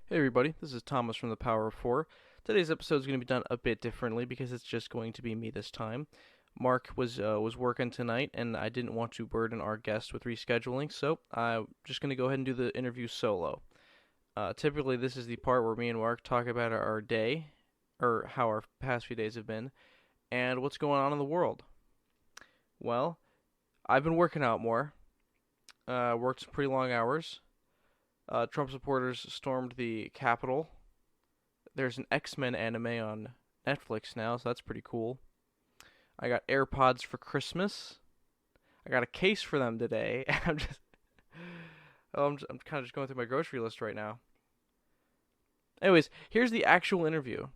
Hey everybody, this is Thomas from the Power of Four. Today's episode is going to be done a bit differently because it's just going to be me this time. Mark was working tonight, and I didn't want to burden our guest with rescheduling, so I'm just going to go ahead and do the interview solo. Typically, this is the part where me and Mark talk about our day, or how our past few days have been, and what's going on in the world. Well, I've been working out more. Worked some pretty long hours. Trump supporters stormed the Capitol. There's an X-Men anime on Netflix now, so that's pretty cool. I got AirPods for Christmas. I got a case for them today. I'm kind of just going through my grocery list right now. Anyways, here's the actual interview.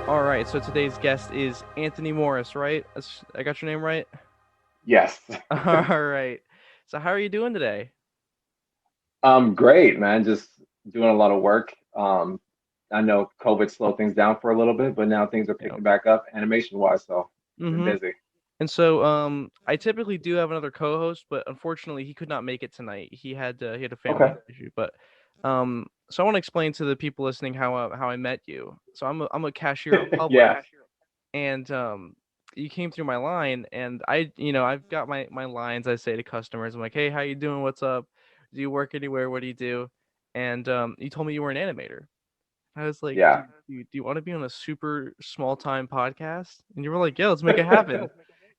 All right, so today's guest is Anthony Morris, right? I got your name right? Yes. All right. So how are you doing today? Great, man. Just doing a lot of work. I know COVID slowed things down for a little bit, but now things are You know. picking back up animation wise, so been Mhm. busy. And so, I typically do have another co-host, but unfortunately, he could not make it tonight. He had a family Okay. issue. But, so I want to explain to the people listening how I met you. So I'm a cashier at Publix, Yeah. and you came through my line, and I've got my lines I say to customers. I'm like, hey, how you doing? What's up? Do you work anywhere? What do you do? And you told me you were an animator. I was like, Yeah. do you want to be on a super small time podcast? And you were like, yeah, let's make it happen.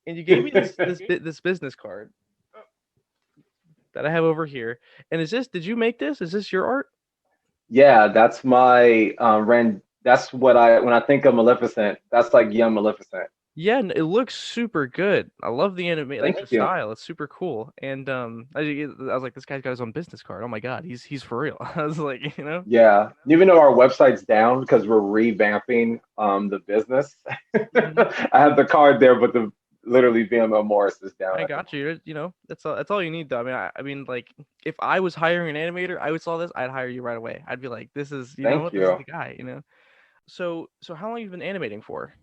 And you gave me this business card that I have over here. And did you make this? Is this your art? Yeah, that's my that's what I when I think of Maleficent, that's like young Maleficent. Yeah, it looks super good. I love the anime, like the Thank you. style. It's super cool. And I was like, this guy's got his own business card. Oh my god, he's for real. I was like, Yeah. Even though our website's down because we're revamping the business. Mhm. I have the card there, but the literally VMO Morris is down I at the got moment. you. That's all you need though. I mean, like if I was hiring an animator, I would saw this, I'd hire you right away. I'd be like, this is, Thank what, this is you. the guy. So how long have you been animating for?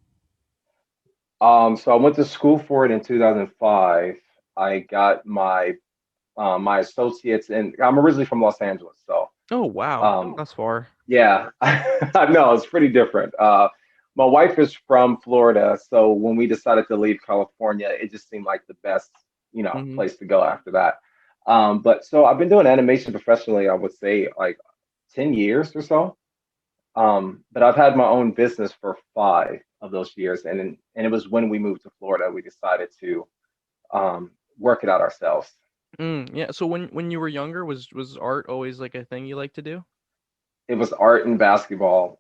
So I went to school for it in 2005. I got my associates in. I'm originally from Los Angeles, so Oh wow, um, that's far. yeah, I know it's pretty different. My wife is from Florida, so when we decided to leave California, it just seemed like the best, Mhm. place to go after that. But so I've been doing animation professionally, I would say like 10 years or so. But I've had my own business for 5 of those years, and it was when we moved to Florida we decided to work it out ourselves. Yeah. So when you were younger, was art always like a thing you like to do? It was art and basketball.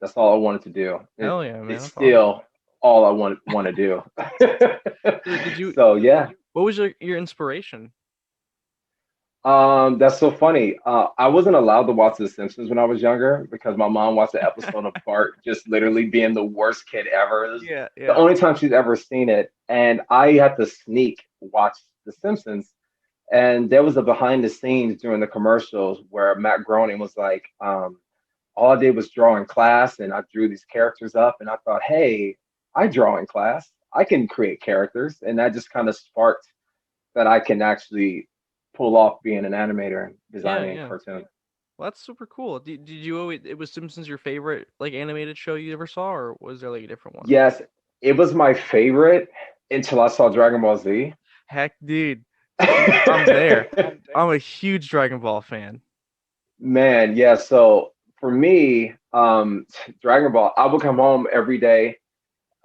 That's all I wanted to do. Hell yeah, man, It's that's awesome. still all I want to do. So did you? So yeah, What was your inspiration? that's so funny. I wasn't allowed to watch The Simpsons when I was younger because my mom watched an episode of Bart just literally being the worst kid ever. It was Yeah, the yeah. only time she's ever seen it, and I had to sneak watch The Simpsons. And there was a behind the scenes during the commercials where Matt Groening was like, all I did was draw in class, and I drew these characters up, and I thought, hey, I draw in class. I can create characters, and that just kind of sparked that I can actually pull off being an animator and Yeah, designing yeah. cartoons. Well, that's super cool. Did you always, it was Simpsons your favorite like animated show you ever saw, or was there like a different one? Yes, it was my favorite until I saw Dragon Ball Z. Heck, dude, I'm there. I'm a huge Dragon Ball fan. Man, yeah. So for me, Dragon Ball, I would come home every day,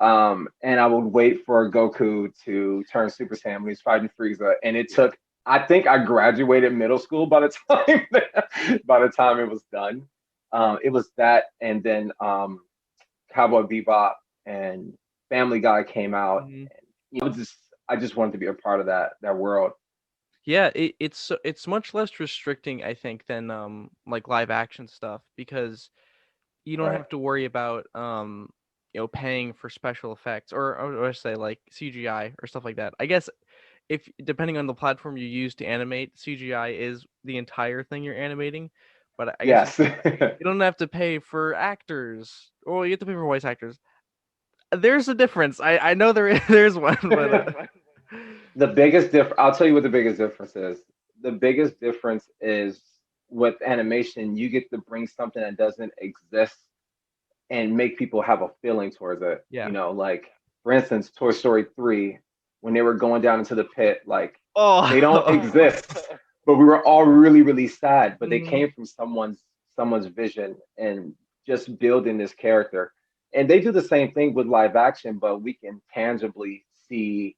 and I would wait for Goku to turn Super Saiyan when he's fighting Frieza. And it took, I think I graduated middle school by the time by the time it was done. It was that, and then Cowboy Bebop and Family Guy came out, Hmm. and I just wanted to be a part of that world. Yeah, it's much less restricting, I think, than like live action stuff because you don't Right. have to worry about paying for special effects or I say like CGI or stuff like that. I guess if depending on the platform you use to animate, CGI is the entire thing you're animating, but I guess Yes. you don't have to pay for actors. Or you have to pay for voice actors. There's a difference. I know there's one, but The biggest diff I'll tell you what the biggest difference is. The biggest difference is with animation, you get to bring something that doesn't exist and make people have a feeling towards it. yeah. Like for instance, Toy Story 3, when they were going down into the pit, like they don't Oh. exist, but we were all really, really sad. But they Mhm. came from someone's vision and just building this character. And they do the same thing with live action, but we can tangibly see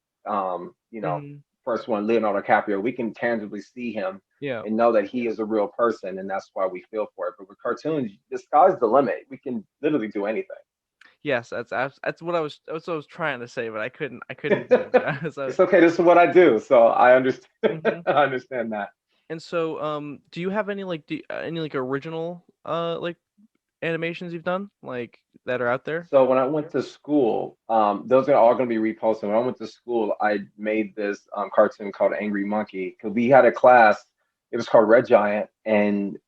Mhm. first one, Leonardo DiCaprio, we can tangibly see him Yeah. and know that he is a real person, and that's why we feel for it. But with cartoons, the sky's the limit. We can literally do anything. Yes, that's what I was trying to say, but I couldn't do it. So, It's okay. This is what I do, so I understand. mhm. I understand that. And so, do you have any like original like animations you've done like that are out there? So when I went to school, those are all going to be reposted. When I went to school, I made this cartoon called Angry Monkey because we had a class. It was called Red Giant, and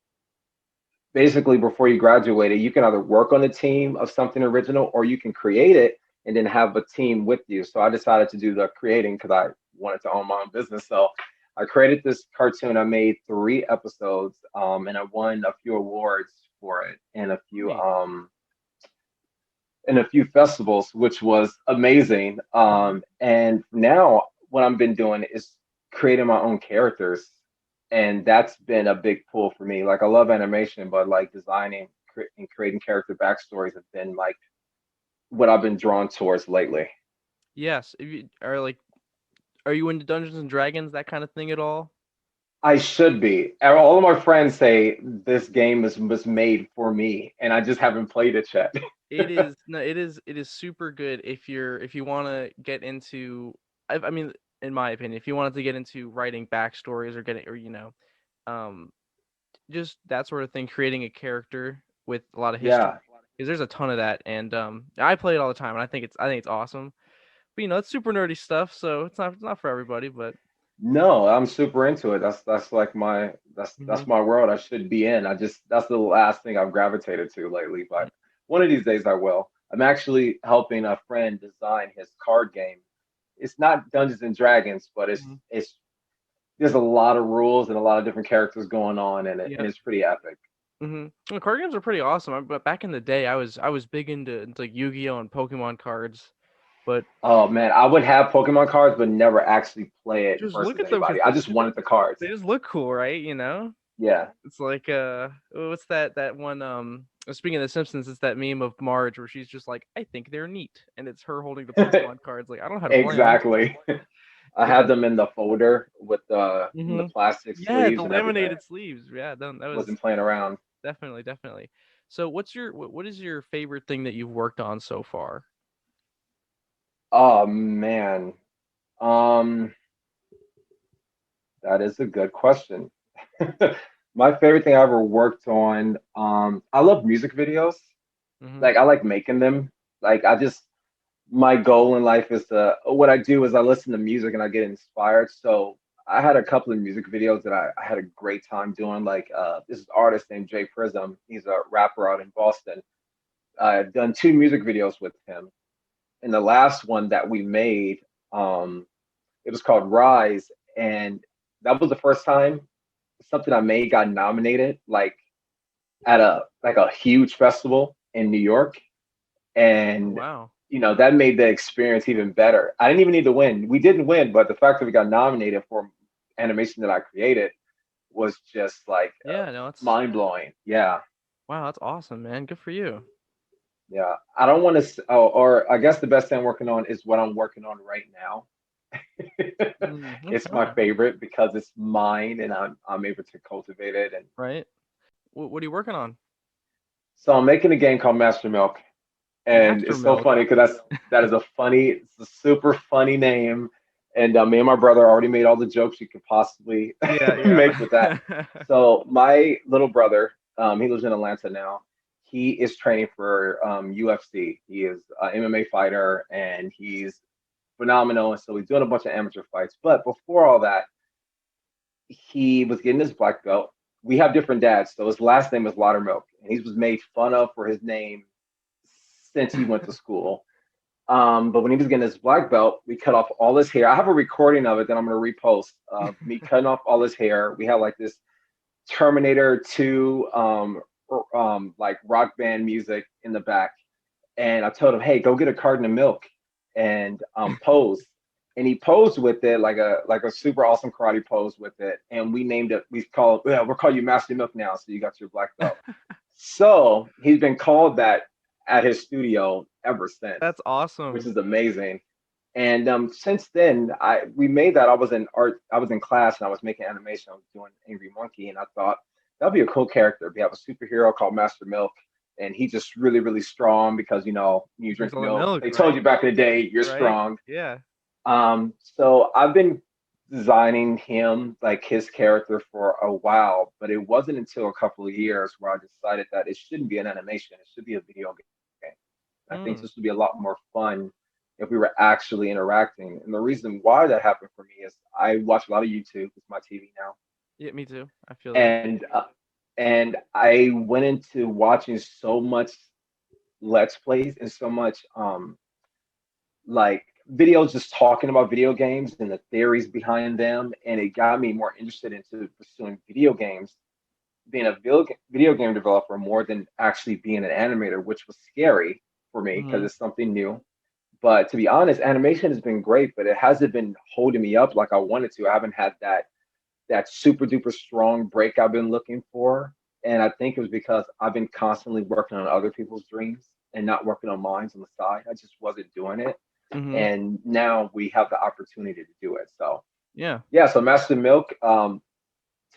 basically before you graduated, you can either work on a team of something original or you can create it and then have a team with you. So I decided to do the creating because I wanted to own my own business. So I created this cartoon. I made 3 episodes, and I won a few awards for it Neat. and a few festivals, which was amazing. Mhm. And now what I've been doing is creating my own characters, and that's been a big pull for me. Like I love animation, but like designing and creating character backstories have been like what I've been drawn towards lately. Yes. If you are like, are you into Dungeons and Dragons, that kind of thing at all? I should be. All of my friends say this game was made for me, and I just haven't played it yet. It is no, it is super good if you want to get into I mean in my opinion if you wanted to get into writing backstories or getting or um just that sort of thing, creating a character with a lot of history Yeah. because there's a ton of that and I play it all the time and I think it's awesome. But it's super nerdy stuff, so it's not for everybody, but No, I'm super into it. That's like my that's mhm. my world I should be in. I just that's the last thing I've gravitated to lately, but one of these days I will. I'm actually helping a friend design his card game. It's not Dungeons and Dragons, but Mhm. it's there's a lot of rules and a lot of different characters going on in it, and Yep. it's pretty epic. Well, card games are pretty awesome. But back in the day, I was big into like Yu-Gi-Oh and Pokemon cards. But Oh man, I would have Pokemon cards, but never actually play it just look versus at them because anybody. I just wanted the cards. they just look cool, right? Yeah. It's like what's that one speaking of The Simpsons, it's that meme of Marge where she's just like, I think they're neat, and it's her holding the Pokemon cards. Like I don't know how to play them. Exactly. I Yeah. had them in the folder with the hmm plastic Yeah, the sleeves and everything. laminated sleeves. Yeah, that was Wasn't playing around. definitely. So, what is your favorite thing that you've worked on so far? Oh man. Um, that is a good question. My favorite thing I ever worked on, I love music videos. hmm Like I like making them. Like I just my goal in life is to what I do is I listen to music and I get inspired. So I had a couple of music videos that I had a great time doing. Like this artist named Jay Prism. He's a rapper out in Boston. I've done 2 music videos with him. And the last one that we made, um, it was called Rise, and that was the first time something I made got nominated, like at a huge festival in New York, Oh and wow. that made the experience even better. I didn't even need to win. We didn't win, but the fact that we got nominated for animation that I created was just like Yeah, no, it's mind blowing. Yeah, wow, that's awesome, man. Good for you. yeah. I don't want to, or I guess the best thing I'm working on is what I'm working on right now. It's my Okay. favorite because it's mine and I'm able to cultivate it. And Right. What are you working on? so I'm making a game called Master Milk. And Master it's so Milk. funny because that is a funny, it's a super funny name. And me and my brother already made all the jokes you could possibly Yeah, make with that. yeah. So my little brother, he lives in Atlanta now. He is training for UFC. He is an MMA fighter, and he's phenomenal. And so he's doing a bunch of amateur fights. But before all that, he was getting his black belt. We have different dads, so his last name is Laudermilk, and he was made fun of for his name since he went to school. But when he was getting his black belt, we cut off all his hair. I have a recording of it that I'm going to repost of me cutting off all his hair. We had like this Terminator 2 like rock band music in the back. And I told him, hey, go get a carton of milk and pose. And he posed with it like a super awesome karate pose with it. And we named it, we're calling you Master Milk now, so you got your black belt. So he's been called that at his studio ever since, That's which awesome. is amazing. And since then, I we made that. I was in art. I was in class and I was making animation. I was doing Angry Monkey, and I thought that'd be a cool character. We have a superhero called Master Milk, and he's just really, really strong because you Drinks drink all the milk. milk, They told right? you back in the day you're Right? strong. Yeah. So I've been designing him like his character for a while, but it wasn't until a couple of years where I decided that it shouldn't be an animation. It should be a video game. I think this Mm. would be a lot more fun if we were actually interacting. And the reason why that happened for me is I watch a lot of YouTube. It's my TV now, Yeah, me too. I feel that. and I went into watching so much Let's Plays and so much like videos just talking about video games and the theories behind them, and it got me more interested into pursuing video games, being a video game developer more than actually being an animator, which was scary for me because Hmm. it's something new. But to be honest, animation has been great, but it hasn't been holding me up like I wanted to. I haven't had that super duper strong break I've been looking for. And I think it was because I've been constantly working on other people's dreams and not working on mine on the side. I just wasn't doing it. Hmm. And now we have the opportunity to do it. So Yeah. yeah, so Master Milk, to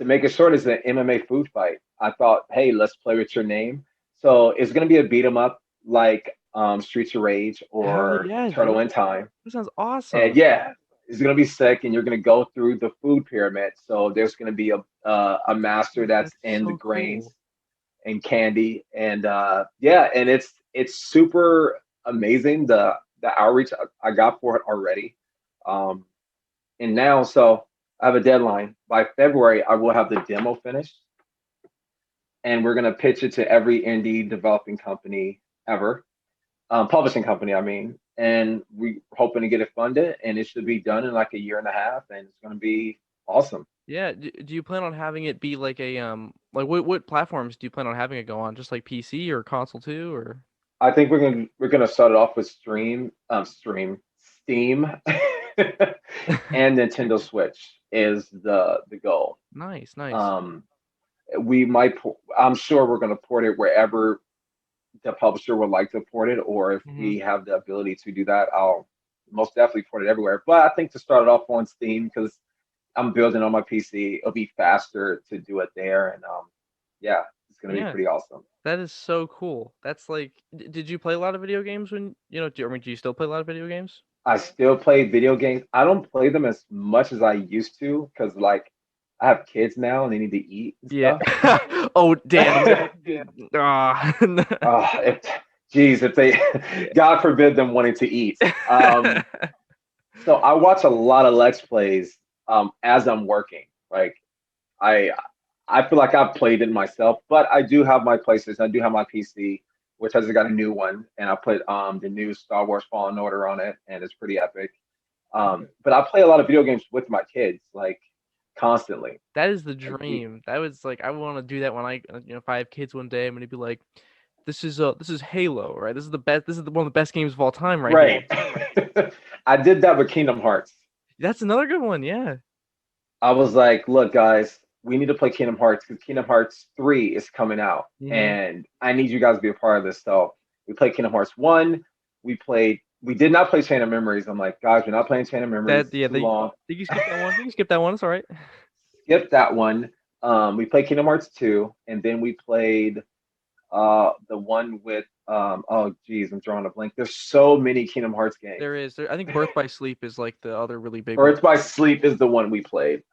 make it short, is an MMA food fight. I thought, hey, let's play with your name. So it's gonna be a beat 'em up like Streets of Rage Hell or yeah, Turtle dude. in Time. That sounds And awesome. yeah, it's gonna be sick, and you're gonna go through the food pyramid. So there's gonna be a master that's That's in the so grains cool. and candy, and yeah, and it's super amazing the outreach I got for it already. Um, and now, so I have a deadline by February. I will have the demo finished, and we're gonna pitch it to every indie developing company ever, publishing company, I mean, and we hoping to get it funded, and it should be done in like a year and a half, and it's gonna be awesome. Yeah. Do you plan on having it be like a like what platforms do you plan on having it go on? Just like PC or console too, or? I think we're gonna start it off with Steam, and Nintendo Switch is the goal. Nice, nice. Um, we might, I'm sure we're gonna port it wherever the publisher would like to port it, or if Hmm. we have the ability to do that, I'll most definitely port it everywhere. But I think to start it off on Steam because I'm building on my PC, it'll be faster to do it there, and yeah, it's gonna be Yeah. pretty awesome. That is so cool. That's like, did you play a lot of video games when, I mean, do you still play a lot of video games? I still play video games. I don't play them as much as I used to because like I have kids now and they need to eat and Yeah. stuff. Oh, damn. Ah. if geez, if they God forbid them wanting to eat. So I watch a lot of Let's Plays as I'm working. Like I I feel like I've played it myself, but I do have my PlayStation. I do have my PC, which has got a new one, and I put the new Star Wars Fallen Order on it, and it's pretty epic. But I play a lot of video games with my kids, like constantly. That is the Like dream. That was like, I want to do that when if I have kids one day, I'm gonna be like, this is Halo, right? This is the best. This is one of the best games of all time, right here. right. I did that with Kingdom Hearts. That's another good one. Yeah. I was like, look, guys, we need to play Kingdom Hearts because Kingdom Hearts 3 is coming out, Hmm. and I need you guys to be a part of this. So we played Kingdom Hearts 1. We did not play Chain of Memories. I'm like, guys, we're not playing Chain of Memories. That It's yeah. too long. You can skip that one. You can skip that one. It's all right. Skip that one. We played Kingdom Hearts 2, and then we played the one with Oh geez, I'm drawing a blank. There's so many Kingdom Hearts games. There is. There, I think Birth by Sleep is like the other really big one. Birth by Sleep is the one we played. Which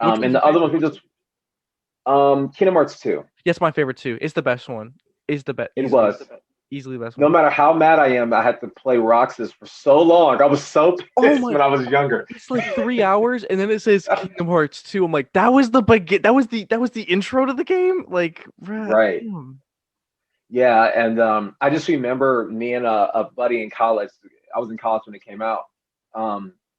one's And your the other ones favorite? we just Kingdom Hearts 2. Yes, my favorite too. It's the best one. Is the best It easily, was. easily the best No one. matter how mad I am, I had to play Roxas for so long. I was so Oh pissed my! when I was younger. It's like 3 hours, and then it says Kingdom Hearts 2. I'm like, that was the begin. That was the intro to the game. Like, Right. damn. Yeah, and I just remember me and a buddy in college. I was in college when it came out.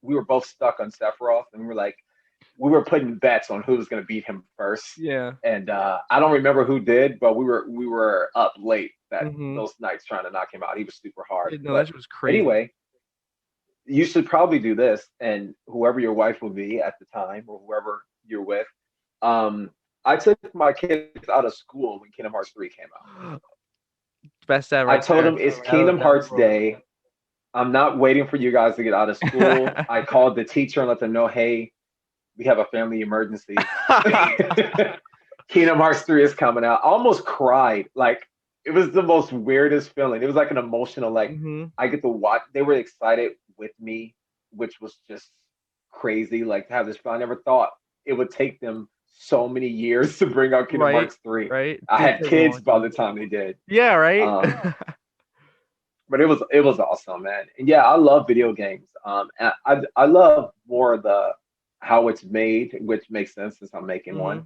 We were both stuck on Sephiroth, and we were putting bets on who was going to beat him first. Yeah. And I don't remember who did, but we were up late that Mm-hmm. those nights trying to knock him out. He was super hard. Yeah, no, that But shit was crazy. anyway, you should probably do this, and whoever your wife will be at the time, or whoever you're with. Um, I took my kids out of school when Kingdom Hearts 3 came out. Best dad I right told there. them it's Out of Kingdom that Hearts world. Day. I'm not waiting for you guys to get out of school. I called the teacher and let them know, hey, we have a family emergency. Kingdom Hearts 3 is coming out. I almost cried. Like, it was the most weirdest feeling. It was like an emotional, like, Mm-hmm. I get to watch. They were excited with me, which was just crazy. Like, to have this fun. I never thought it would take them so many years to bring out Kingdom Right. Hearts 3. Right. I Did had take a kids long by time. the time they did. Yeah. Right. Um, but it was awesome, man. And yeah, I love video games. And I love more of the how it's made, which makes sense since I'm making Mm-hmm.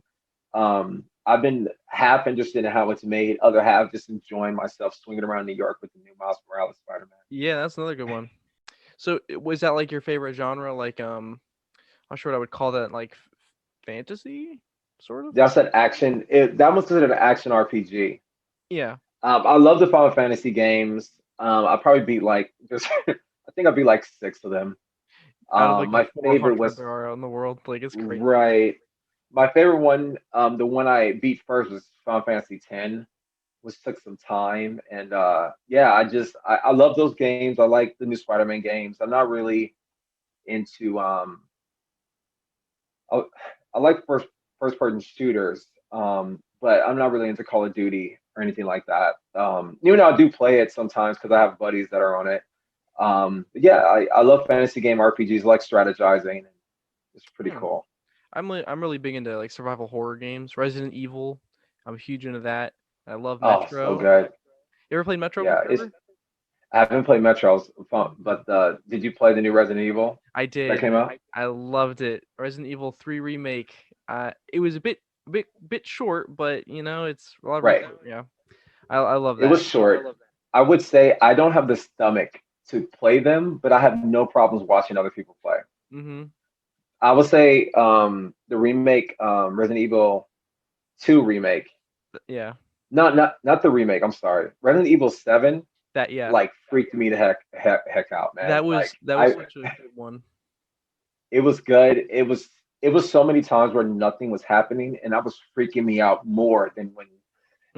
one. I've been half interested in how it's made, other half just enjoying myself swinging around New York with the new Miles Morales Spider-Man. Yeah, that's another good one. So was that like your favorite genre? Like I'm not sure what I would call that. Like fantasy, sort of. That's an action. That was considered an action RPG. Yeah. I love the Final Fantasy games. I probably beat like just I think I beat like six of them. Out of like the My favorite 400 was there are out in the world, like it's crazy. right. My favorite one, the one I beat first was Final Fantasy X, which took some time. And yeah, I love those games. I like the new Spider-Man games. I'm not really into I, I like first person shooters, but I'm not really into Call of Duty or anything like that. Even though I do play it sometimes because I have buddies that are on it. But yeah, I love fantasy game RPGs. I like strategizing. It's pretty Hmm. cool. I'm really big into like survival horror games. Resident Evil, I'm huge into that. I love Oh, so Metro. good. You ever played Metro Yeah, ever? I haven't played Metro, but did you play the new Resident Evil I that did. came out? I loved it. Resident Evil 3 remake. It was a bit short, but it's a lot of Right. yeah. I love It that. was short. I would say I don't have the stomach to play them, but I have no problems watching other people play. Mm-hmm. I would say the remake, Resident Evil 2 remake. Yeah. Not the remake, I'm sorry. Resident Evil 7 That yeah. like freaked me the heck out, man. That was Like that was I such a good one. it was good. It was so many times where nothing was happening and that was freaking me out more than when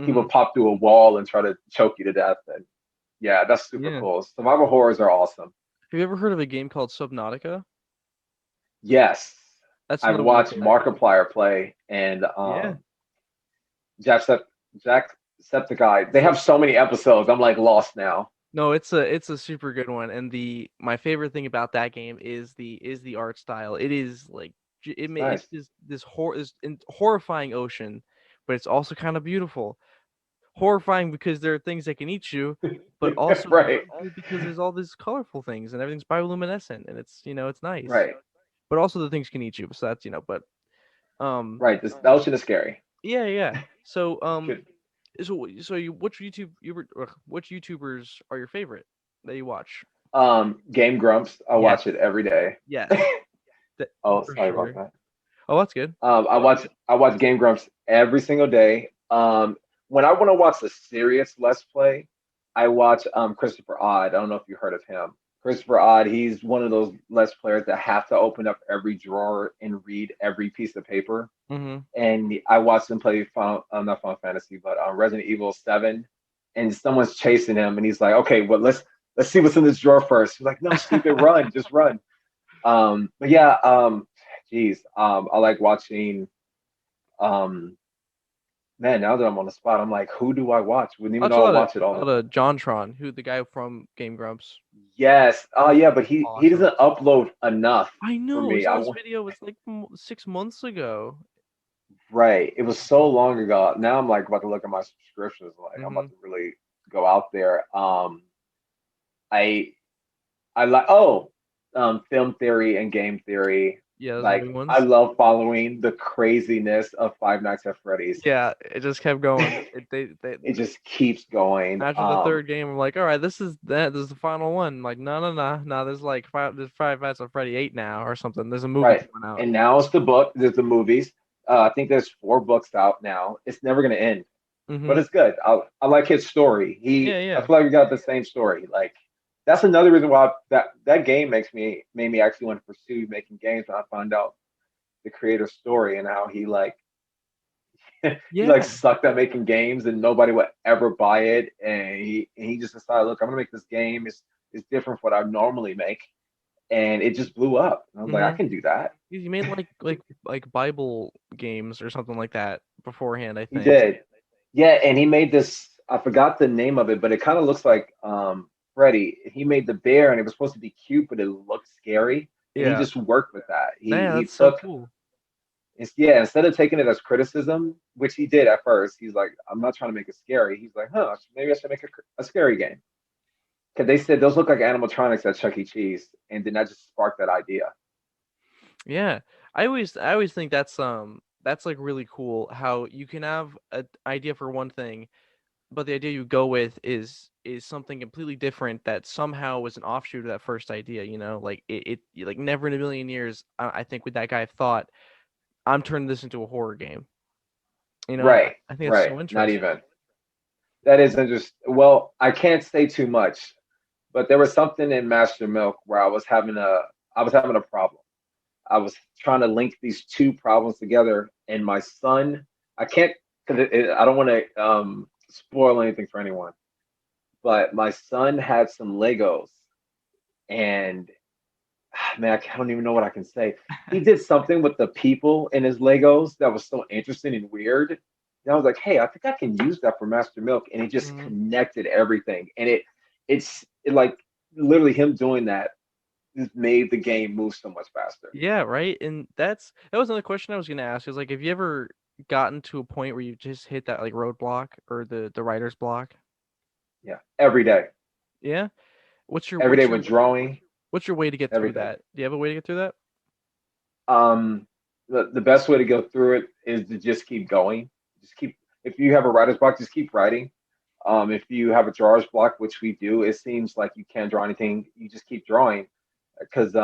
people Mm-hmm. pop through a wall and try to choke you to death. And yeah, that's super Yeah. cool. Survival horrors are awesome. Have you ever heard of a game called Subnautica? Yes. That's I've another one of my watched favorite games. Markiplier play and Yeah. Jacksepticeye. They have so many episodes. I'm like lost now. No, it's a super good one, and the my favorite thing about that game is the art style. It is like it's Nice. just this horrifying ocean, but it's also kind of beautiful. Horrifying because there are things that can eat you, but also Right. beautiful because there's all these colorful things and everything's bioluminescent and it's nice. Right. But also the things can eat you, so that's but um Right. This the ocean is scary. yeah, yeah. So Good. which YouTubers are your favorite that you watch? Game Grumps. I Yes. watch it every day. Yes. That, Oh, for sorry about sure. that. Oh, that's good. I watch Game Grumps every single day. When I want to watch a serious Let's Play, I watch Christopher Odd. I don't know if you heard of him. Christopher Odd, he's one of those Let's players that have to open up every drawer and read every piece of paper. Mm-hmm. And I watched him play not Final Fantasy, but Resident Evil 7, and someone's chasing him, and he's like, "Okay, well let's see what's in this drawer first." He's like, "No, stupid, run, just run." But yeah, geez, I like watching um man, now that I'm on the spot, I'm like, who do I watch? Wouldn't even Watch know I watch it a all the lot of time. JonTron, who the guy from Game Grumps. Yes. Oh yeah, but he Awesome. doesn't upload enough I for know. me. His last video was like 6 months ago. Right. It was so long ago. Now I'm like about to look at my subscriptions. Like I'm Hmm. about to really go out there. I I like film theory and game theory. Yeah, those are the Like big I ones. love following the craziness of Five Nights at Freddy's. Yeah, it just kept going. They It just keeps going. after the third game, I'm like, all right, this is the final one. Like, no, no, no, no. There's Five Nights at Freddy 8 now or something. There's a movie Right. coming out. And now it's the book. There's the movies. I think there's four books out now. It's never gonna end, Hmm. but it's good. I like his story. Yeah, I yeah. feel like we got the same story. Like that's another reason why that game made me actually want to pursue making games. When I found out the creator's story and how he like he like Yeah. sucked at making games and nobody would ever buy it, and he just decided, look, I'm gonna make this game. It's different from what I normally make, and it just blew up. And I was like, I Hmm. can do that. He made like Bible games or something like that beforehand, I He think. did. Yeah, and he made this. I forgot the name of it, but it kind of looks like Freddy. He made the bear, and it was supposed to be cute, but it looked scary. And he Yeah. just worked with that. Man, He that's so took cool. yeah, instead of taking it as criticism, which he did at first, he's like, I'm not trying to make it scary. He's like, huh, maybe I should make a scary game. Because they said those look like animatronics at Chuck E. Cheese, and then that just sparked that idea. Yeah. I always think that's like really cool how you can have an idea for one thing, but the idea you go with is something completely different that somehow was an offshoot of that first idea, you know? Like like never in a million years I think would that guy have thought I'm turning this into a horror game. You know, Right, I think it's right. so Not interesting. even. That is interesting. Well, I can't say too much, but there was something in Master Milk where I was having a problem. I was trying to link these two problems together, and my son, I can't because I don't want to spoil anything for anyone, but my son had some Legos, and man, I don't even know what I can say. He did something with the people in his Legos that was so interesting and weird. And I was like, hey, I think I can use that for Master Milk, and he just Mhm. connected everything, and it like literally him doing that just made the game move so much faster. Yeah, right. And that was another question I was gonna ask. Is like, have you ever gotten to a point where you just hit that like roadblock or the writer's block? Yeah, every day, Yeah. every day with drawing, What's your way to get through everything. that? Do you have a way to get through that? Um, the best way to go through it is to just keep going. Just keep. If you have a writer's block, just keep writing. If you have a drawer's block, which we do, it seems like you can't draw anything. You just keep drawing because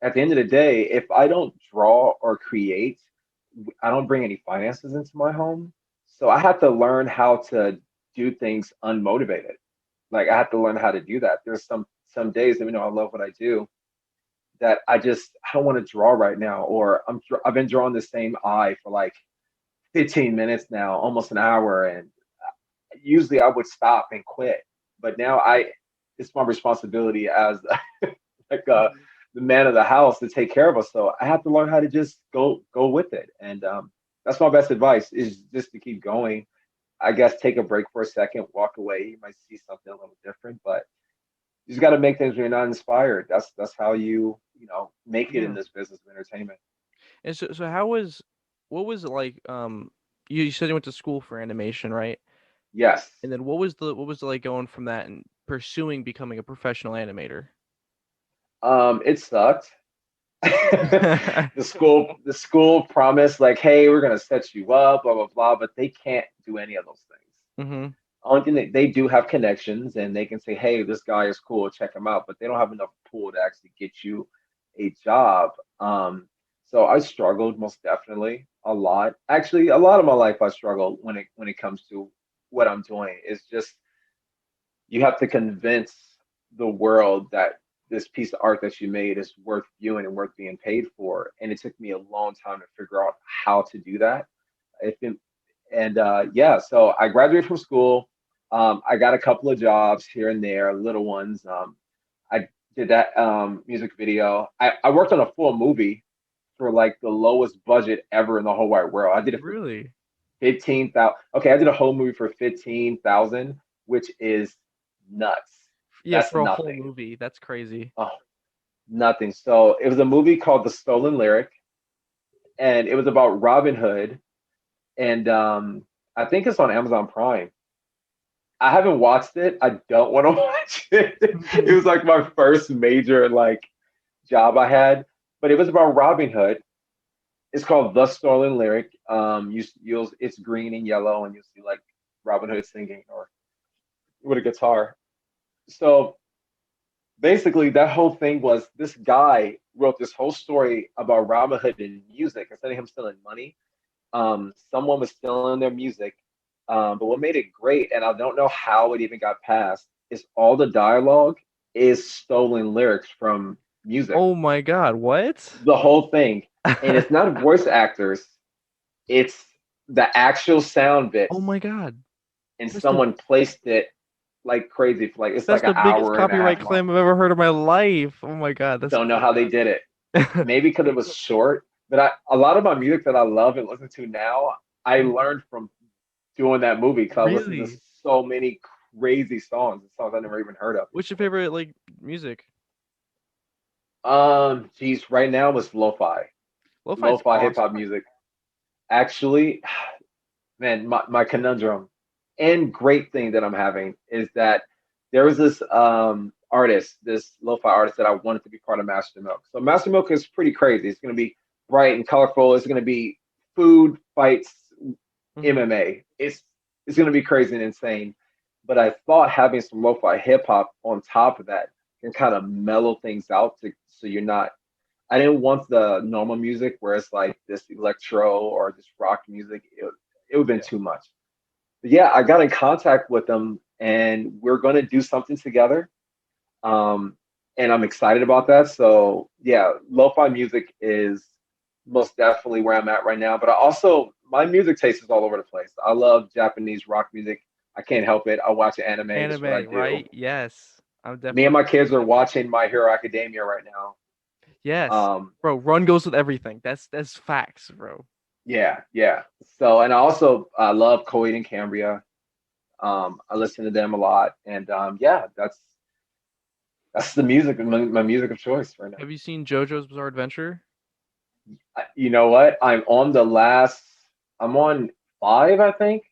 at the end of the day, if I don't draw or create, I don't bring any finances into my home. So I have to learn how to do things unmotivated. Like I have to learn how to do that. There's some days, even though I love what I do, that I don't want to draw right now, or I've been drawing the same eye for like 15 minutes now, almost an hour, and usually I would stop and quit, but now I it's my responsibility as like Mhm. the man of the house to take care of us. So I have to learn how to just go with it, and that's my best advice is just to keep going. I guess take a break for a second, walk away. You might see something a little different, but you just got to make things when you're not inspired. That's how you know make it in Yeah. this business of entertainment. And so how was what was it like you said you went to school for animation, right? Yes, And then what was it like going from that and pursuing becoming a professional animator? it sucked. The school promised like, hey, we're gonna set you up, blah blah blah, but they can't do any of those things. Mhm. Only thing they do have connections, and they can say, hey, this guy is cool, check him out, but they don't have enough pull to actually get you a job. So I struggled most definitely a lot. Actually, a lot of my life I struggled when it comes to what I'm doing. It's just you have to convince the world that this piece of art that you made is worth viewing and worth being paid for. And it took me a long time to figure out how to do that. It, and yeah, so I graduated from school. I got a couple of jobs here and there, little ones. I did that music video. I worked on a full movie for like the lowest budget ever in the whole wide world. I did it for Really? 15,000. Okay, I did a whole movie for 15,000, which is nuts. Yeah, That's for a whole nothing. movie. That's crazy. Oh, nothing. So it was a movie called The Stolen Lyric, and it was about Robin Hood, and I think it's on Amazon Prime. I haven't watched it. I don't want to watch it. It was like my first major like job I had, but it was about Robin Hood. It's called The Stolen Lyric. You'll it's green and yellow, and you'll see like Robin Hood singing or with a guitar. So basically, that whole thing was this guy wrote this whole story about Robin Hood and music. Instead of him stealing money, someone was stealing their music. But what made it great, and I don't know how it even got passed, is all the dialogue is stolen lyrics from music. Oh my God, what? The whole thing. And it's not voice actors, it's the actual sound Oh bits. my God. And That's the someone placed it like crazy for like it's that's like an the biggest hour and a copyright half long. claim I've ever heard in my life. Oh my God, that's Don't know how they did it. crazy. Maybe because it was short, but a lot of my music that I love and listen to now, I learned from doing that movie because I listened to Really? so many crazy songs and songs I never even heard of What's your before. favorite like music? Geez, right now it's lo-fi, Lo-fi's lo-fi hip hop awesome. music. Actually, man, my conundrum and great thing that I'm having is that there was this artist, this lo-fi artist that I wanted to be part of Master Milk. So Master Milk is pretty crazy. It's going to be bright and colorful. It's going to be food fights, Hmm. MMA. It's going to be crazy and insane. But I thought having some lo-fi hip hop on top of that can kind of mellow things out so you're not. I didn't want the normal music where it's like this electro or this rock music. It would have been Yeah. too much. But yeah, I got in contact with them and we're going to do something together. Um, and I'm excited about that. So yeah, lo-fi music is most definitely where I'm at right now. But I also my music taste is all over the place. I love Japanese rock music. I can't help it. I watch anime. That's what I Anime, do. right? Yes. I'm Me and definitely my kids are watching My Hero Academia right now. yes. Um, Bro, run goes with everything. That's facts, bro. yeah, yeah. So, and I also love Coheed and Cambria. I listen to them a lot, and yeah, that's the music, my music of choice right now. Have you seen JoJo's Bizarre Adventure? You know what? I'm on five, I think.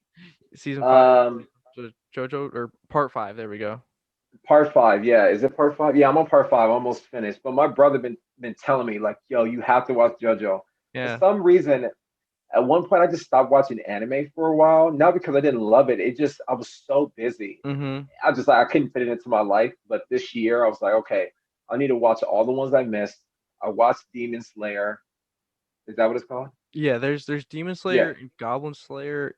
Season five? Um, JoJo or part five, there we go. part five, yeah. Is it part five? Yeah, I'm on part five, almost finished. But my brother been telling me like, yo, you have to watch JoJo. For Yeah. some reason, at one point, I just stopped watching anime for a while. Not because I didn't love it. It just I was so busy. Mm-hmm. I just like I couldn't fit it into my life. But this year, I was like, okay, I need to watch all the ones I missed. I watched Demon Slayer. Is that what it's called? Yeah, there's Demon Slayer Yeah. and Goblin Slayer.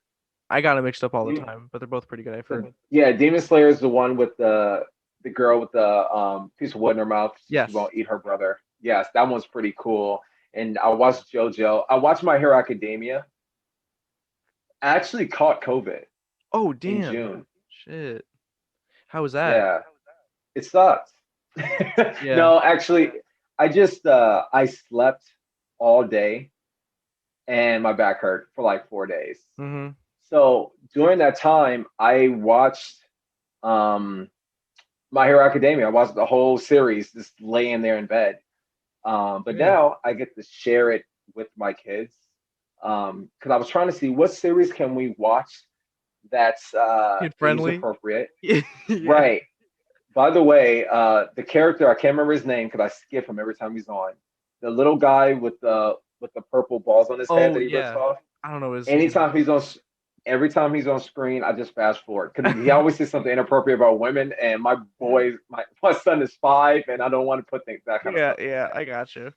I got it mixed up all the time, but they're both pretty good, I've heard. So yeah, Demon Slayer is the one with the girl with the piece of wood in her mouth, so she Yes. won't eat her brother. Yes, that one's pretty cool. And I watched JoJo. I watched My Hero Academia. I actually caught COVID Oh, in damn. June. Shit. How was that? Yeah, it sucked. Yeah. No, actually, I slept all day and my back hurt for like 4 days. Mm-hmm. So during that time, I watched um My Hero Academia. I watched the whole series just laying there in bed. But Yeah. now I get to share it with my kids. Because I was trying to see what series can we watch that's Kid age friendly. appropriate. Yeah. Right. By the way, the character I can't remember his name because I skip him every time he's on. The little guy with the purple balls on his head Oh, that he rips yeah. off. I don't know his name. Anytime he's on, every time he's on screen, I just fast forward because he always says something inappropriate about women. And my son is 5, and I don't want to put that kind of Yeah, stuff in his yeah, head. I got you.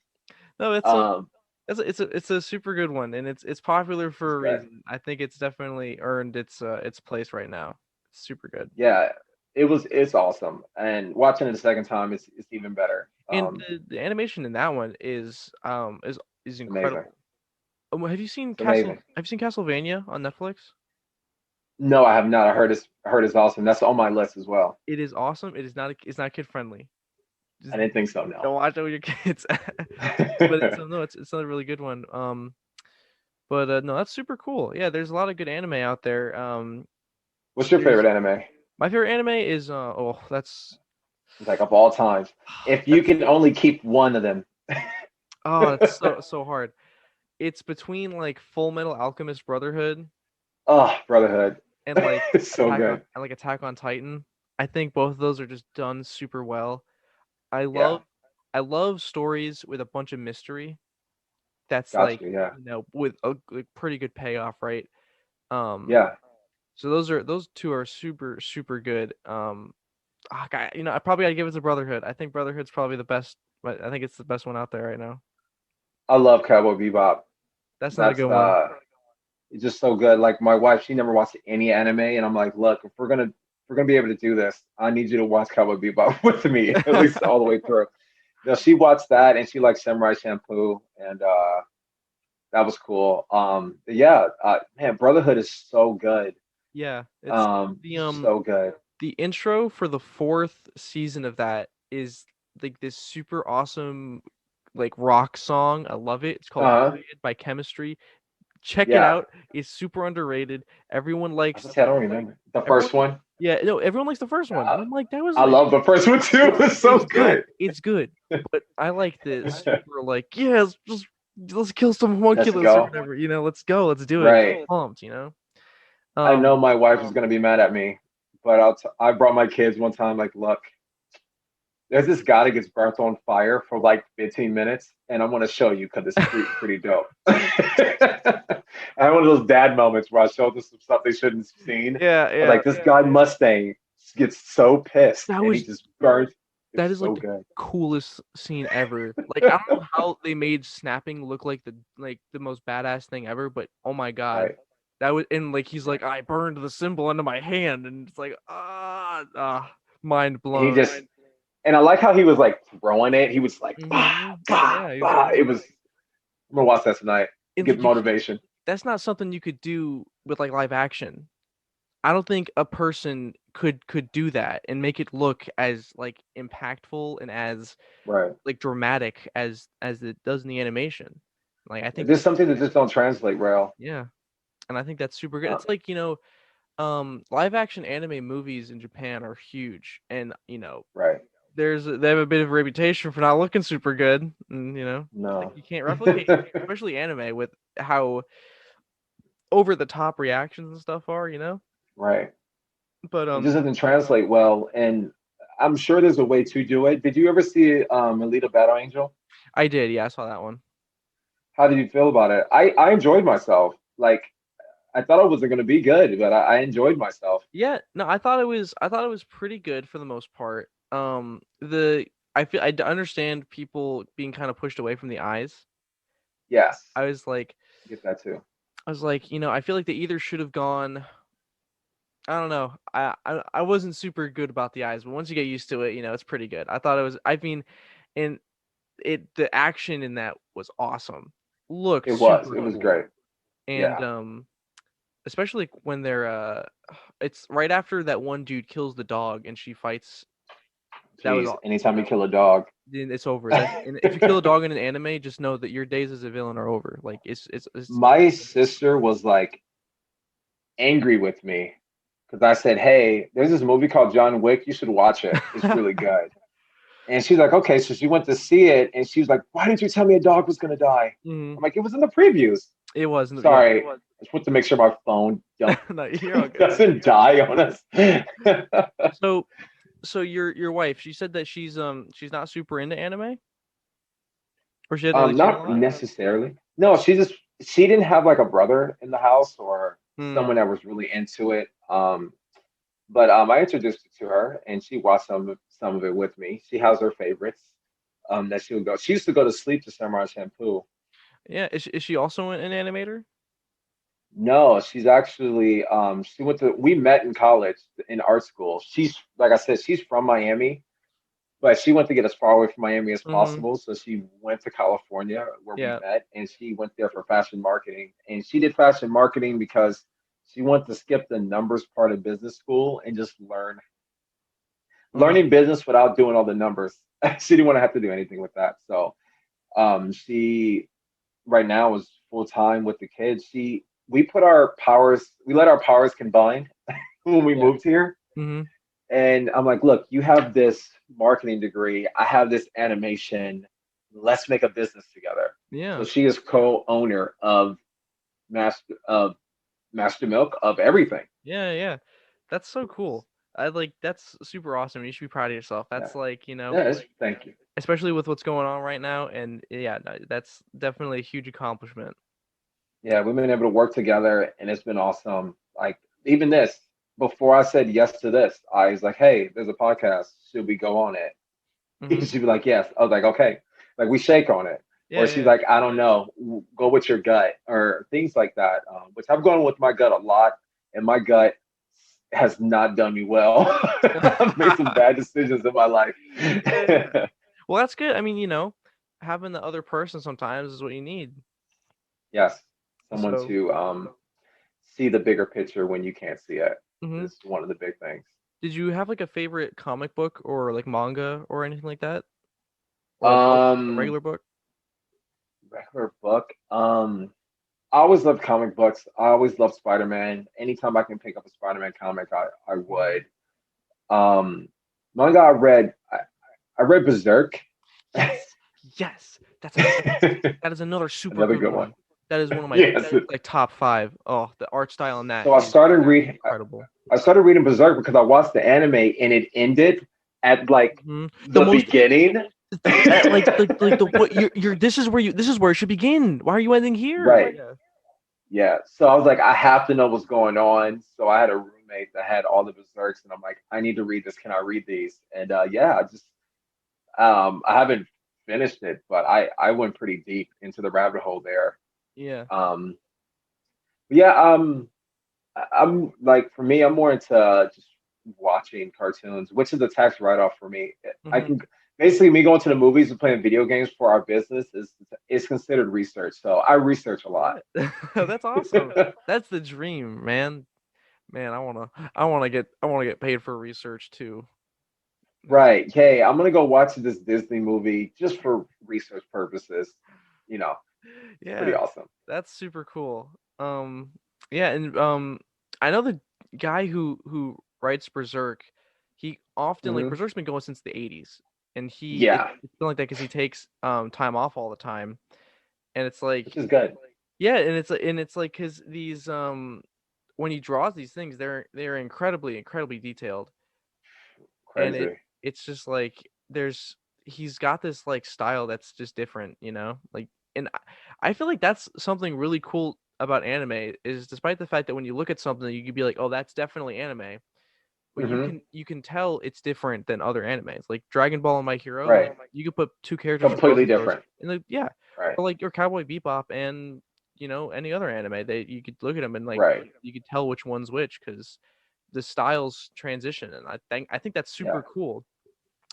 No, it's Um, it's a super good one, and it's popular it's for a good. reason. I think it's definitely earned its place right now. It's super good. Yeah, it's awesome. And watching it a second time it's even better. And the animation in that one is It's amazing. incredible. Have you seen It's amazing. Castlevania on Netflix? No, I have not. I heard it's awesome. That's on my list as well. It is awesome. It's not kid friendly. I Just didn't think so. No. don't watch it with your kids. But it's no, it's another really good one. But no, that's super cool. Yeah, there's a lot of good anime out there. What's your There's favorite anime? my favorite anime is oh Like of all times. If you that's can only keep one of them. that's so hard. It's between like Full Metal Alchemist Brotherhood Oh, Brotherhood. and like It's so good. Attack on Titan. I think both of those are just done super well. I Yeah, love I love stories with a bunch of mystery. That's got like, you. Yeah. with a pretty good payoff, right? Um, Yeah. so those two are super good. I probably gotta give it to Brotherhood. I think Brotherhood's probably the best. But I think it's the best one out there right now. I love Cowboy Bebop. That's not a That's good one. it's just so good. Like my wife, she never watched any anime, and I'm like, look, if we're gonna be able to do this, I need you to watch Cowboy Bebop with me, at least all the way through. No, she watched that and she liked Samurai Champloo, and that was cool. Yeah, man, Brotherhood is so good. Yeah, it's the So good. the intro for the fourth season of that is like this super awesome like rock song. I love it. It's called Uh-huh. Period by Chemistry. Check it Yeah. out. It's super underrated. I just I don't remember the Everyone first one. yeah, no, everyone likes the first one. And Uh, I'm like, that was I love the first one too. It's so it's good. good. It's good. But I like the super like, yeah, let's kill some Let's homunculus or go. whatever. Let's go. Let's do it. Right. Pumped. I know Um my wife is gonna be mad at me, but I brought my kids one time. Like, look, there's this guy that gets burnt on fire for like 15 minutes, and I'm gonna show you because it's pretty dope. I had one of those dad moments where I showed them some stuff they shouldn't have seen. yeah, But yeah. like this guy Mustang gets so pissed That and he was just burns. that It's is like so the good. coolest scene ever. Like I don't know how they made snapping look like the most badass thing ever, but oh my god. Right. That was and like he's like I burned the symbol into my hand and it's like mind And he blown. just and I like how he was like throwing it. He was like, bah, bah, Yeah, he's bah. It was I'm gonna watch that tonight. and Get like motivation. that's not something you could do with like live action. I don't think a person could do that and make it look as like impactful and as Right. like dramatic as it does in the animation. Like I think There's that's something that just don't translate well. yeah, and I think that's super good. Uh, It's like, live action anime movies in Japan are huge and right. they have a bit of a reputation for not looking super good and it's like No. you can't replicate especially anime with how over the top reactions and stuff are. Right. But It just doesn't translate well. And I'm sure there's a way to do it. Did you ever see Alita Battle Angel? I did, yeah, I saw that one. How did you feel about it? I enjoyed myself. Like I thought it wasn't gonna be good, but I enjoyed myself. Yeah, no, I thought it was pretty good for the most part. The I feel understand people being kind of pushed away from the eyes. Yes, I was like get that too. I feel like they either should have gone. I don't know. I wasn't super good about the eyes, but once you get used to it, it's pretty good. I thought it was. I mean, and the action in that was awesome. Looked It was. super It was cool, great. and Yeah. especially when they're it's right after that one dude kills the dog and she fights. That was Jeez. all. Anytime you kill a dog. Then it's over. That and if you kill a dog in an anime, just know that your days as a villain are over. Like it's My sister was like angry with me because I said, "Hey, there's this movie called John Wick. You should watch it. It's really good." And she's like, "Okay." So she went to see it, and she was like, "Why didn't you tell me a dog was gonna die?" Mhm. I'm like, "It was in the previews." It wasn't. Yeah. Sorry, I just want to make sure my phone don't No, you're all good. doesn't die on us. So, your wife, she said that she's not super into anime, or she hadn't really seen a Not lot. necessarily. No, she didn't have like a brother in the house or Hmm. someone that was really into it. But I introduced it to her, and she watched some of it with me. She has her favorites. That she would go. She used to go to sleep to Samurai Shampoo. Yeah, is she also an animator? No, she's actually she went to we met in college in art school. She's like I said, she's from Miami, but she went to get as far away from Miami as Hmm. possible. So she went to California where we Yeah. met, and she went there for fashion marketing. And she did fashion marketing because she wanted to skip the numbers part of business school and just Hmm. learning business without doing all the numbers. She didn't want to have to do anything with that. So she right now is full time with the kids, we let our powers combine when we Yeah. moved here. Mm-hmm. And I'm like, look, you have this marketing degree, I have this animation. Let's make a business together. So Yeah. she is co-owner of Master Milk of everything. Yeah. Yeah. That's so cool. I like that's super awesome. You should be proud of yourself. Yeah. That's like, you know, Yeah, thank you. especially with what's going on right now. And yeah, no, that's definitely a huge accomplishment. Yeah, we've been able to work together and it's been awesome. Like even this, before I said yes to this, I was like, hey, there's a podcast. Should we go on it? Mm-hmm. She'd be like, yes. I was like, okay. Like we shake on it. Or Yeah, she's yeah. like, I don't know, go with your gut or things like that. Which I've gone with my gut a lot, and my gut has not done me well. I've made some bad decisions in my life. Yeah, yeah. Well, that's good. I mean, having the other person sometimes is what you need. Yes, someone So, to see the bigger picture when you can't see it hmm is one of the big things. did you have like a favorite comic book or like manga or anything like that? Or a book, a Um, regular book? Regular book. I always loved comic books. I always loved Spider-Man. Anytime I can pick up a Spider-Man comic, I Mhm. would. Um, Manga I read Berserk. Yes, yes. That is another super Another good good one. one. That is one of my Yes. like top five. Oh, the art style in that So is incredible. I started reading Berserk because I watched the anime and it ended at like The the most beginning. like the what you're this is where it should begin. Why are you ending here? Right. Yeah. Yeah. So I was like, I have to know what's going on. So I had a roommate that had all the Berserks, and I'm like, I need to read this. Can I read these? And yeah, I haven't finished it, but I went pretty deep into the rabbit hole there. Yeah. Um, yeah. I'm like for me, I'm more into just watching cartoons, which is a tax write-off for me. I hmm can basically me going to the movies and playing video games for our business is considered research. So I research a lot. Yeah. That's awesome. That's the dream, man. Man, I wanna get paid for research too. That's Right. Hey, I'm gonna go watch this Disney movie just for research purposes. You know, it's pretty yeah, awesome. that's super cool. Yeah, and I know the guy who writes Berserk. He often like Hmm. Berserk's been going since the 80s, and Yeah, it's been like that because he takes time off all the time, and it's like which is good. yeah, and it's like because these when he draws these things, they're incredibly detailed, and Crazy. it's just like there's he's got this like style that's just different, like and I feel like that's something really cool about anime is despite the fact that when you look at something you could be like, oh, that's definitely anime, but you Hmm. can you can tell it's different than other animes like Dragon Ball and My Hero. Like Right. you could put two characters from both Completely of those different. and like yeah, Right. or like your Cowboy Bebop and any other anime, they you could look at them and like Right. you could tell which one's which because the styles transition, and I think that's Yeah. super cool.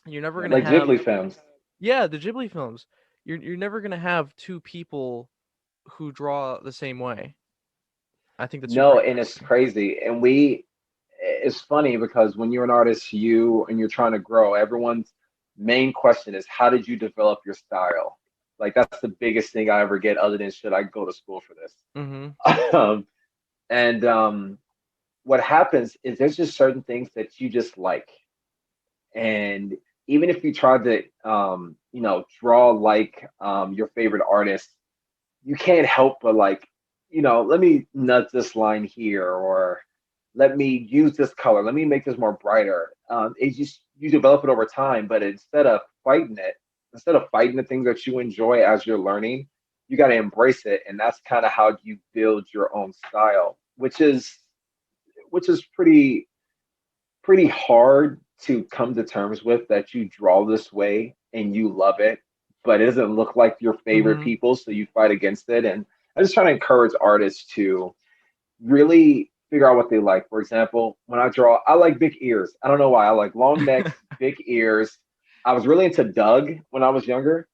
You're never Yeah. gonna Like have Ghibli films. yeah, the Ghibli films. You're never gonna have two people who draw the same way. I think that's super No, and it's interesting. crazy. It's funny because when you're an artist, and you're trying to grow, everyone's main question is, how did you develop your style? Like that's the biggest thing I ever get, other than should I go to school for this? Mhm. Um, and what happens is there's just certain things that you just like, and even if you try to, draw like your favorite artist, you can't help but like, let me nut this line here, or let me use this color, let me make this more brighter. It's just you develop it over time, but instead of fighting the things that you enjoy as you're learning, you got to embrace it, and that's kind of how you build your own style, which is pretty hard to come to terms with, that you draw this way and you love it, but it doesn't look like your favorite Mhm. people, so you fight against it. And I just try to encourage artists to really figure out what they like. For example, when I draw, I like big ears. I don't know why. I like long necks, big ears. I was really into Doug when I was younger,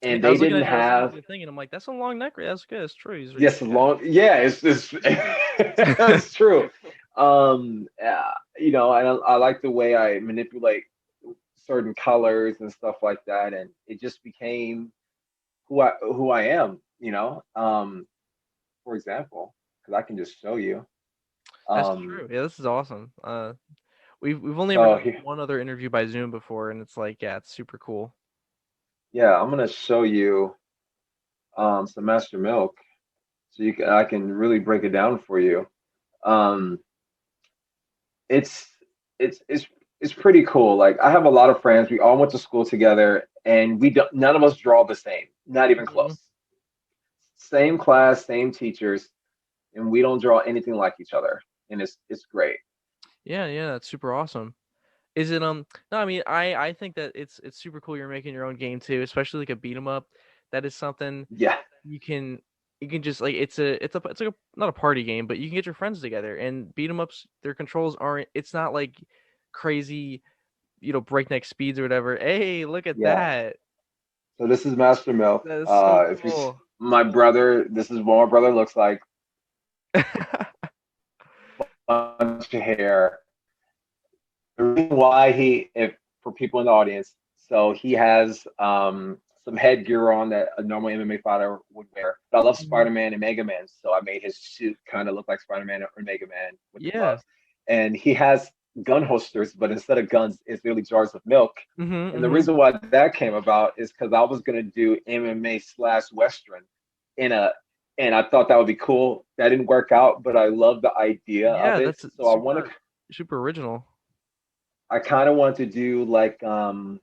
Yeah, and they didn't I was looking at have the thing and I'm like, that's a long neck. That's good. That's true. yes long. Yeah, it's it's true. And I like the way I manipulate certain colors and stuff like that, and it just became who I am. you know, for example, because I can just show you. That's Um, true. Yeah, this is awesome. We've only ever so done here, one other interview by Zoom before, and it's like, yeah, it's super cool. yeah, I'm gonna show you some Master Milk, so I can really break it down for you. Um, it's it's it's pretty cool. Like I have a lot of friends. We all went to school together, and we don't. None of us draw the same. Not even Hmm. close. Same class, same teachers, and we don't draw anything like each other. And it's great. Yeah, yeah, that's super awesome. Is it No, I mean, I think that it's super cool you're making your own game too, especially like a beat 'em up. That is something Yeah, you can you can just like it's like a not a party game, but you can get your friends together and beat 'em ups. Their controls aren't. It's not like crazy, breakneck speeds or whatever. Hey, look at yeah. that. So this is Master Milk. That is so If you cool. my brother, this is what my brother looks like. Bunch of hair. The reason why if for people in the audience, so he has some headgear on that a normal MMA fighter would wear. But I love Mhm. Spider-Man and Mega Man, so I made his suit kind of look like Spider-Man or Mega Man with the Yeah. gloves. And he has gun holsters, but instead of guns, it's really jars of milk. Mhm. And the Mhm. reason why that came about is because I was gonna do MMA/Western in a and I thought that would be cool. That didn't work out, but I love the idea of Yeah, it. that's So super super original. I kind of want to do like Hollow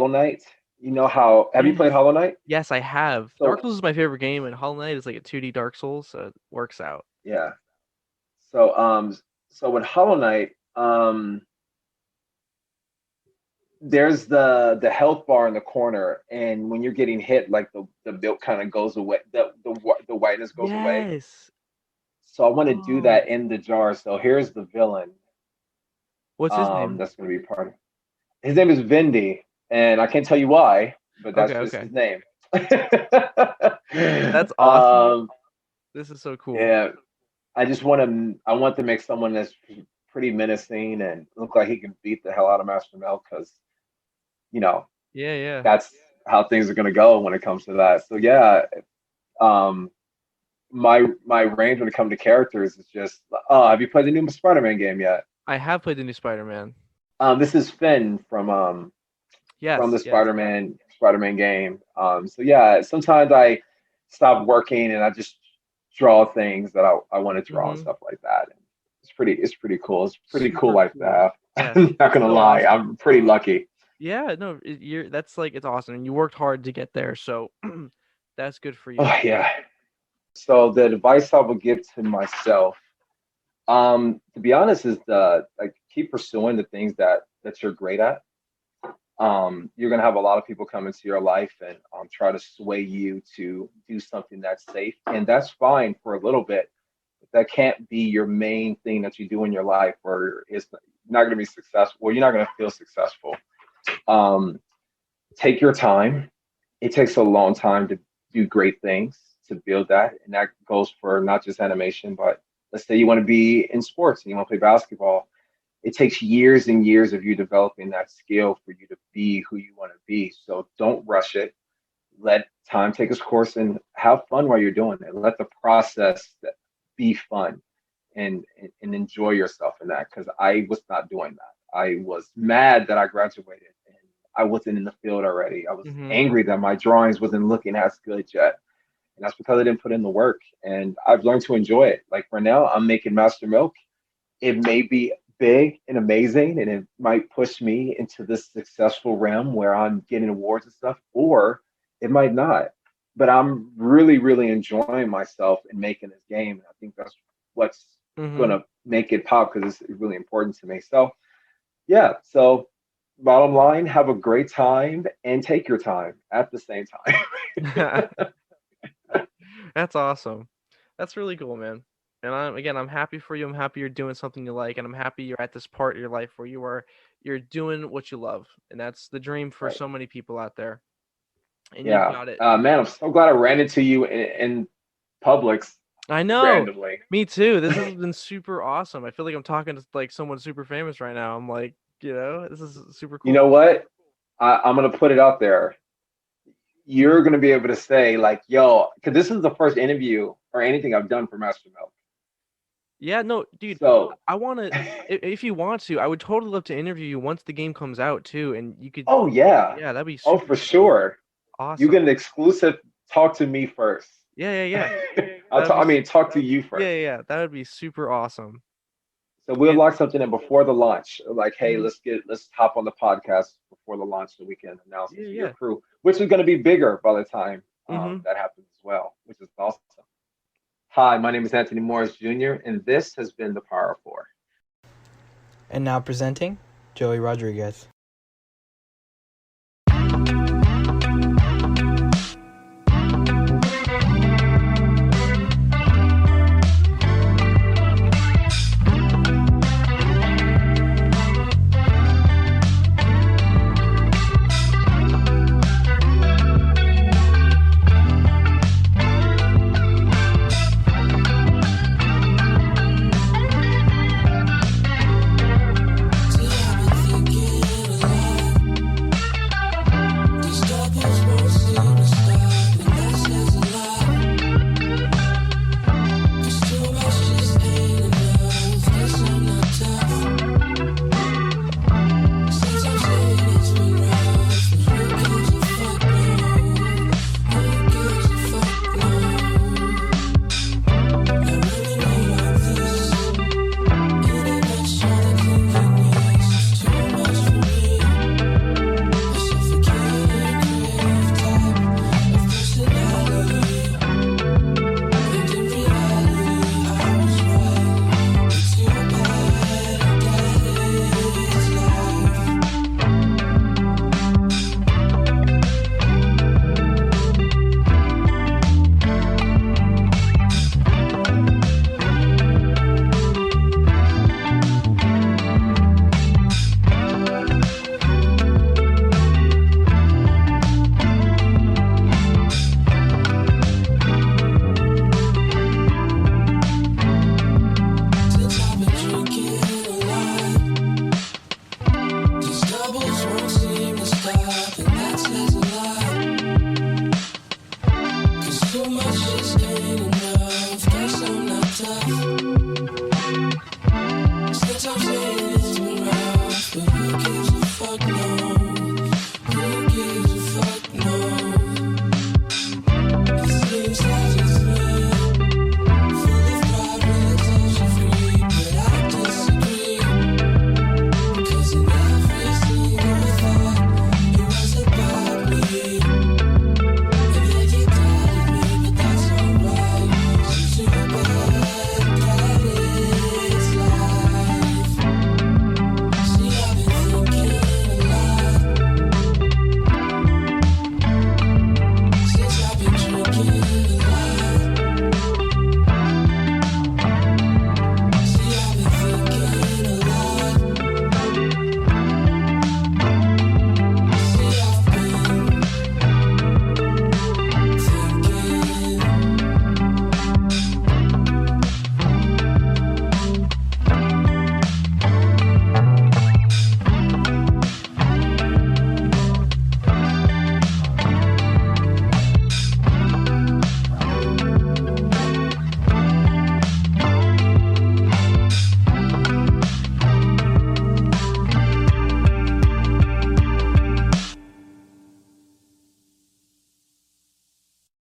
Knight. You know how have you played Yes. Hollow Knight? Yes, I have. Dark So Souls is my favorite game, and Hollow Knight is like a 2D Dark Souls, so it works out. yeah. So so with Hollow Knight, there's the health bar in the corner, and when you're getting hit, like the build kind of goes away, the whiteness goes away. Yes. So I want to do Oh, that in the jar. So here's the villain. what's his name? That's gonna be part of. His name is Vindy, and I can't tell you why, but Okay, that's just okay. his name. That's awesome. um, This is so cool. yeah, I want to make someone that's pretty menacing and look like he can beat the hell out of Master Mel because you know Yeah, yeah. that's how things are gonna go when it comes to that. So yeah, um, my range when it comes to characters is just oh, have you played the new Spider-Man game yet? I have played the new Spider-Man. This is Finn from the Yes, yes. Spider-Man game. So yeah, sometimes I stop working and I just draw things that I want to draw and Mm-hmm. stuff like that. And it's pretty cool. It's a pretty cool Super life to cool. have. Yes, I'm not it's gonna so lie, awesome. I'm pretty lucky. Yeah, no, you're that's like it's awesome, and you worked hard to get there, so that's good for you. Oh yeah. So the advice I would give to myself, to be honest, is the like keep pursuing the things that you're great at. You're gonna have a lot of people come into your life and try to sway you to do something that's safe, and that's fine for a little bit. But that can't be your main thing that you do in your life, or it's not going to be successful. Well, you're not going to feel successful. Um, Take your time. It takes a long time to do great things to build that, and that goes for not just animation, but let's say you want to be in sports and you want to play basketball. It takes years and years of you developing that skill for you to be who you want to be. So don't rush it. Let time take its course and have fun while you're doing it. Let the process be fun and enjoy yourself in that because I was not doing that. I was mad that I graduated and I wasn't in the field already. I was Mm-hmm. angry that my drawings wasn't looking as good yet. And that's because I didn't put in the work. And I've learned to enjoy it. Like for now, I'm making Master Milk. It may be big and amazing, and it might push me into this successful realm where I'm getting awards and stuff, or it might not. But I'm really, really enjoying myself in making this game. And I think that's what's Mm-hmm. gonna make it pop because it's really important to me. So yeah, so bottom line, have a great time and take your time at the same time. That's awesome. That's really cool, man. And I'm happy for you. I'm happy you're doing something you like, and I'm happy you're at this part of your life where you're doing what you love, and that's the dream for Right. so many people out there. And you've Yeah. got it. Man, I'm so glad I ran into you in Publix I know. randomly. Me too. This has been super awesome. I feel like I'm talking to like someone super famous right now. I'm like, this is super You know cool. what? I'm gonna put it out there. you're going to be able to say like, yo, because this is the first interview or anything I've done for Master Milk. Yeah, no, dude, So, I want to. If you want to, I would totally love to interview you once the game comes out too, and you could. oh yeah, Yeah, that'd be oh super for cool. sure. You Awesome. get an exclusive talk to me first. Yeah, yeah, yeah. I'll That'd talk. be. I mean, talk to you Yeah, first. yeah, yeah. That would be super awesome. So we'll And lock something in before the launch. Like, hey, mhm, let's hop on the podcast before the launch so we can announce it yeah, to your yeah. crew, which is going to be bigger by the time Mm-hmm. that happens as well, which is awesome. Hi, my name is Anthony Morris Jr., and this has been the Power of Four. And now presenting Joey Rodriguez.